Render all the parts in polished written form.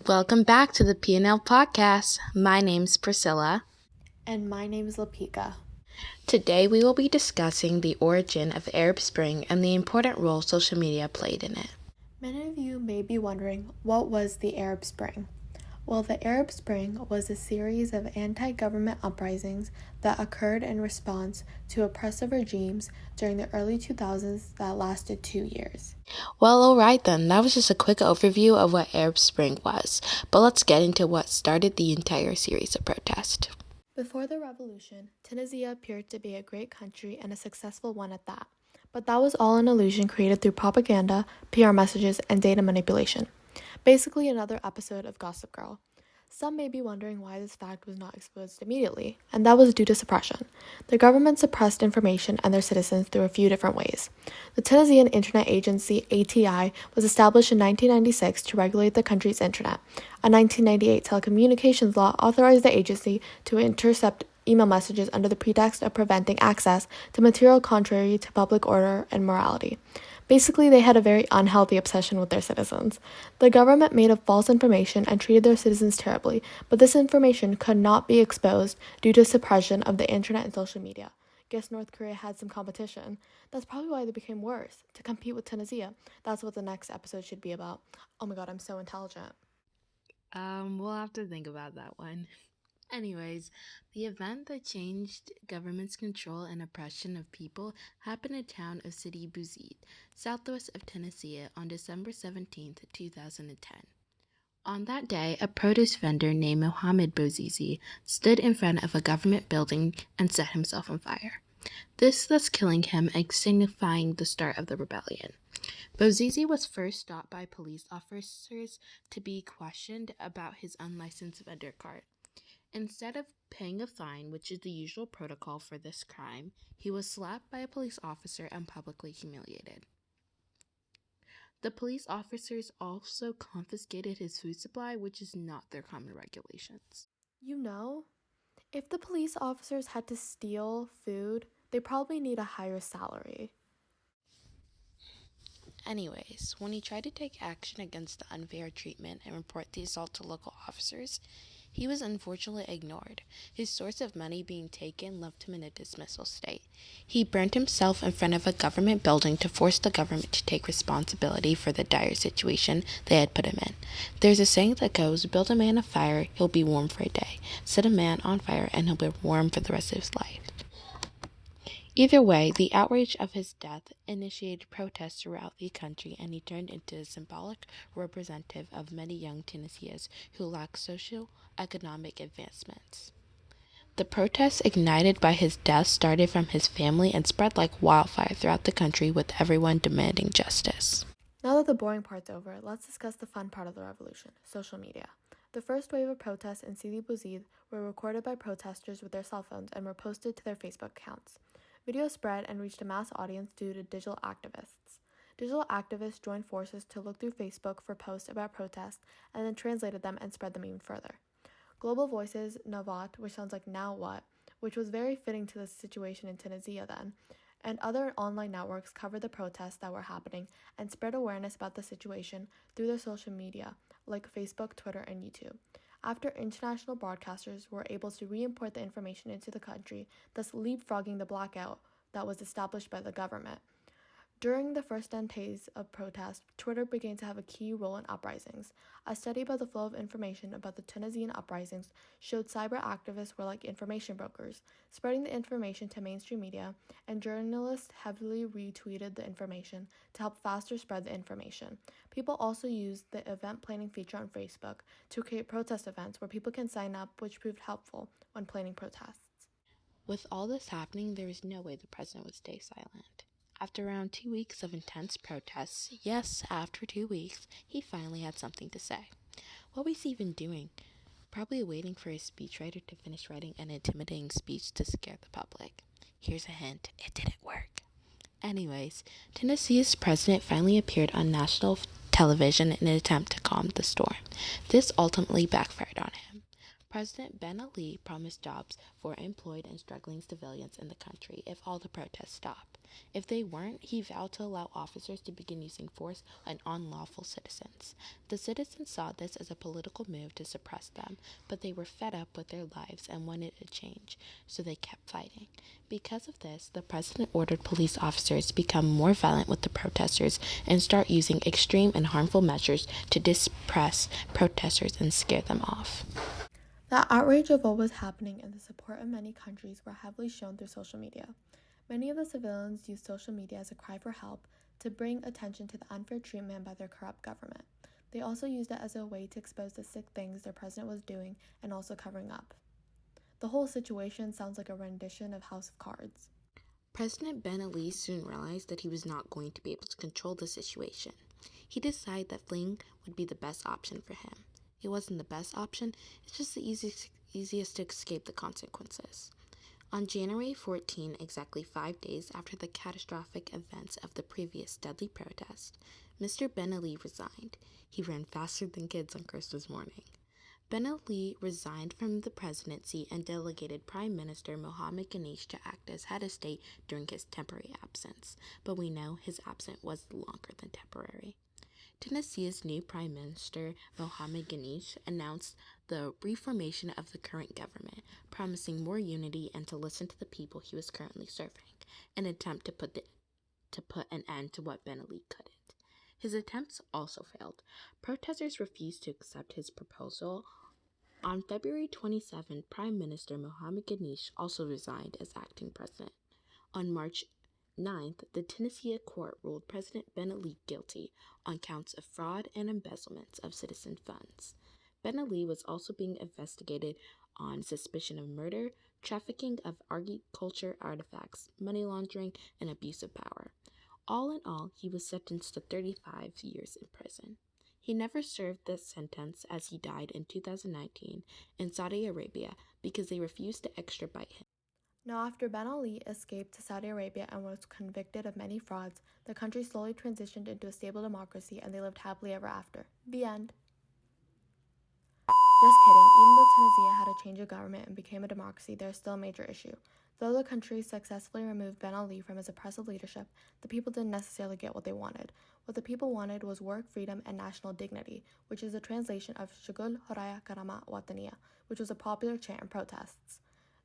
Welcome back to the P&L podcast. My name's Priscilla. And my name is Lapika. Today we will be discussing the origin of the Arab Spring and the important role social media played in it. Many of you may be wondering, what was the Arab Spring? Well, the Arab Spring was a series of anti-government uprisings that occurred in response to oppressive regimes during the early 2000s that lasted 2 years. Well, alright then, that was just a quick overview of what Arab Spring was, but let's get into what started the entire series of protests. Before the revolution, Tunisia appeared to be a great country and a successful one at that. But that was all an illusion created through propaganda, PR messages, and data manipulation. Basically another episode of Gossip Girl. Some may be wondering why this fact was not exposed immediately, and that was due to suppression. The government suppressed information and their citizens through a few different ways. The Tunisian Internet Agency, ATI, was established in 1996 to regulate the country's internet. A 1998 telecommunications law authorized the agency to intercept email messages under the pretext of preventing access to material contrary to public order and morality. Basically, they had a very unhealthy obsession with their citizens. The government made up false information and treated their citizens terribly, but this information could not be exposed due to suppression of the internet and social media. Guess North Korea had some competition. That's probably why they became worse, to compete with Tunisia. That's what the next episode should be about. Oh my god, I'm so intelligent. We'll have to think about that one. Anyways, the event that changed government's control and oppression of people happened in the town of Sidi Bouzid, southwest of Tunisia, on December 17, 2010. On that day, a produce vendor named Mohamed Bouzizi stood in front of a government building and set himself on fire. This thus killing him and signifying the start of the rebellion. Bouzizi was first stopped by police officers to be questioned about his unlicensed vendor card. Instead of paying a fine, which is the usual protocol for this crime, he was slapped by a police officer and publicly humiliated. The police officers also confiscated his food supply, which is not their common regulations. You know, if the police officers had to steal food, they probably need a higher salary. Anyways, when he tried to take action against the unfair treatment and report the assault to local officers, he was unfortunately ignored. His source of money being taken left him in a dismissal state. He burned himself in front of a government building to force the government to take responsibility for the dire situation they had put him in. There's a saying that goes, build a man a fire, he'll be warm for a day. Set a man on fire and he'll be warm for the rest of his life. Either way, the outrage of his death initiated protests throughout the country, and he turned into a symbolic representative of many young Tunisians who lack socio-economic advancements. The protests ignited by his death started from his family and spread like wildfire throughout the country, with everyone demanding justice. Now that the boring part's over, let's discuss the fun part of the revolution, social media. The first wave of protests in Sidi Bouzid were recorded by protesters with their cell phones and were posted to their Facebook accounts. Video spread and reached a mass audience due to digital activists. Digital activists joined forces to look through Facebook for posts about protests and then translated them and spread them even further. Global Voices, Navat, which sounds like Now What, which was very fitting to the situation in Tunisia then, and other online networks covered the protests that were happening and spread awareness about the situation through their social media, like Facebook, Twitter, and YouTube. After international broadcasters were able to re-import the information into the country, thus leapfrogging the blackout that was established by the government. During the first 10 days of protest, Twitter began to have a key role in uprisings. A study about the flow of information about the Tunisian uprisings showed cyber activists were like information brokers, spreading the information to mainstream media, and journalists heavily retweeted the information to help faster spread the information. People also used the event planning feature on Facebook to create protest events where people can sign up, which proved helpful when planning protests. With all this happening, there was no way the president would stay silent. After around 2 weeks of intense protests, yes, after 2 weeks, he finally had something to say. What was he even doing? Probably waiting for his speechwriter to finish writing an intimidating speech to scare the public. Here's a hint, it didn't work. Anyways, Tunisia's president finally appeared on national television in an attempt to calm the storm. This ultimately backfired on him. President Ben Ali promised jobs for employed and struggling civilians in the country if all the protests stopped. If they weren't, he vowed to allow officers to begin using force on unlawful citizens. The citizens saw this as a political move to suppress them, but they were fed up with their lives and wanted a change, so they kept fighting. Because of this, the president ordered police officers to become more violent with the protesters and start using extreme and harmful measures to disperse protesters and scare them off. The outrage of what was happening and the support of many countries were heavily shown through social media. Many of the civilians used social media as a cry for help to bring attention to the unfair treatment by their corrupt government. They also used it as a way to expose the sick things their president was doing and also covering up. The whole situation sounds like a rendition of House of Cards. President Ben Ali soon realized that he was not going to be able to control the situation. He decided that fleeing would be the best option for him. It wasn't the best option, it's just the easiest to escape the consequences. On January 14, exactly 5 days after the catastrophic events of the previous deadly protest, Mr. Ben Ali resigned. He ran faster than kids on Christmas morning. Ben Ali resigned from the presidency and delegated Prime Minister Mohammed Ganesh to act as head of state during his temporary absence, but we know his absence was longer than temporary. Tunisia's new Prime Minister, Mohammed Ganesh, announced the reformation of the current government, promising more unity and to listen to the people he was currently serving, an attempt to put an end to what Ben Ali couldn't. His attempts also failed. Protesters refused to accept his proposal. On February 27, Prime Minister Mohammed Ganesh also resigned as acting president. On March 9th, the Tunisia court ruled President Ben Ali guilty on counts of fraud and embezzlement of citizen funds. Ben Ali was also being investigated on suspicion of murder, trafficking of agriculture artifacts, money laundering, and abuse of power. All in all, he was sentenced to 35 years in prison. He never served this sentence as he died in 2019 in Saudi Arabia because they refused to extradite him. Now, after Ben Ali escaped to Saudi Arabia and was convicted of many frauds, the country slowly transitioned into a stable democracy and they lived happily ever after. The end. Just kidding, even though Tunisia had a change of government and became a democracy, there's still a major issue. Though the country successfully removed Ben Ali from his oppressive leadership, the people didn't necessarily get what they wanted. What the people wanted was work freedom and national dignity, which is a translation of Shugul Horaya Karama Wataniya, which was a popular chant in protests.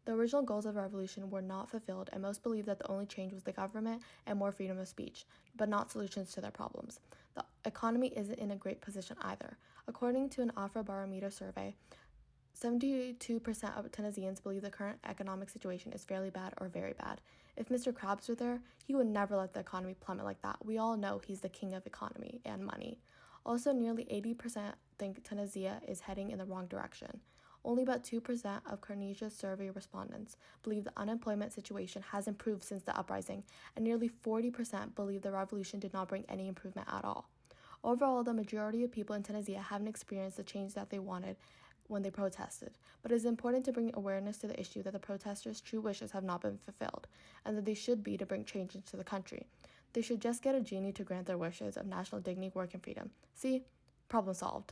The original goals of the revolution were not fulfilled, and most believe that the only change was the government and more freedom of speech, but not solutions to their problems. The economy isn't in a great position either. According to an Afrobarometer survey, 72% of Tunisians believe the current economic situation is fairly bad or very bad. If Mr. Krabs were there, he would never let the economy plummet like that. We all know he's the king of economy and money. Also, nearly 80% think Tunisia is heading in the wrong direction. Only about 2% of Tunisia's survey respondents believe the unemployment situation has improved since the uprising, and nearly 40% believe the revolution did not bring any improvement at all. Overall, the majority of people in Tunisia haven't experienced the change that they wanted when they protested, but it is important to bring awareness to the issue that the protesters' true wishes have not been fulfilled, and that they should be to bring change into the country. They should just get a genie to grant their wishes of national dignity, work, and freedom. See? Problem solved.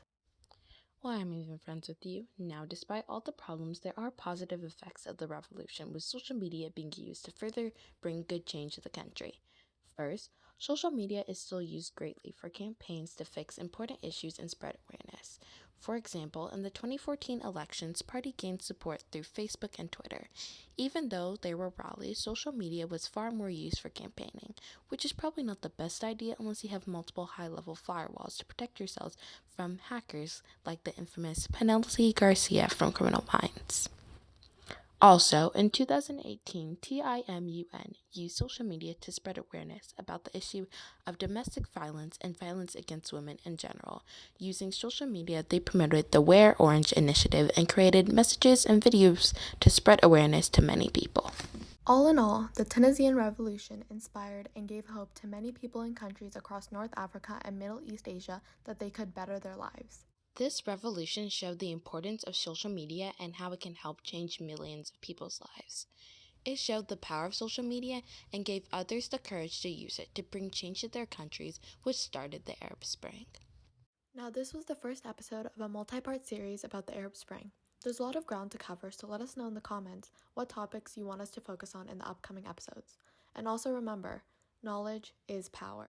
Well, I'm even friends with you. Now, despite all the problems, there are positive effects of the revolution, with social media being used to further bring good change to the country. First, social media is still used greatly for campaigns to fix important issues and spread awareness. For example, in the 2014 elections, party gained support through Facebook and Twitter. Even though there were rallies, social media was far more used for campaigning, which is probably not the best idea unless you have multiple high-level firewalls to protect yourselves from hackers like the infamous Penelope Garcia from Criminal Minds. Also, in 2018, TIMUN used social media to spread awareness about the issue of domestic violence and violence against women in general. Using social media, they promoted the Wear Orange initiative and created messages and videos to spread awareness to many people. All in all, the Tunisian Revolution inspired and gave hope to many people in countries across North Africa and Middle East Asia that they could better their lives. This revolution showed the importance of social media and how it can help change millions of people's lives. It showed the power of social media and gave others the courage to use it to bring change to their countries, which started the Arab Spring. Now, this was the first episode of a multi-part series about the Arab Spring. There's a lot of ground to cover, so let us know in the comments what topics you want us to focus on in the upcoming episodes. And also remember, knowledge is power.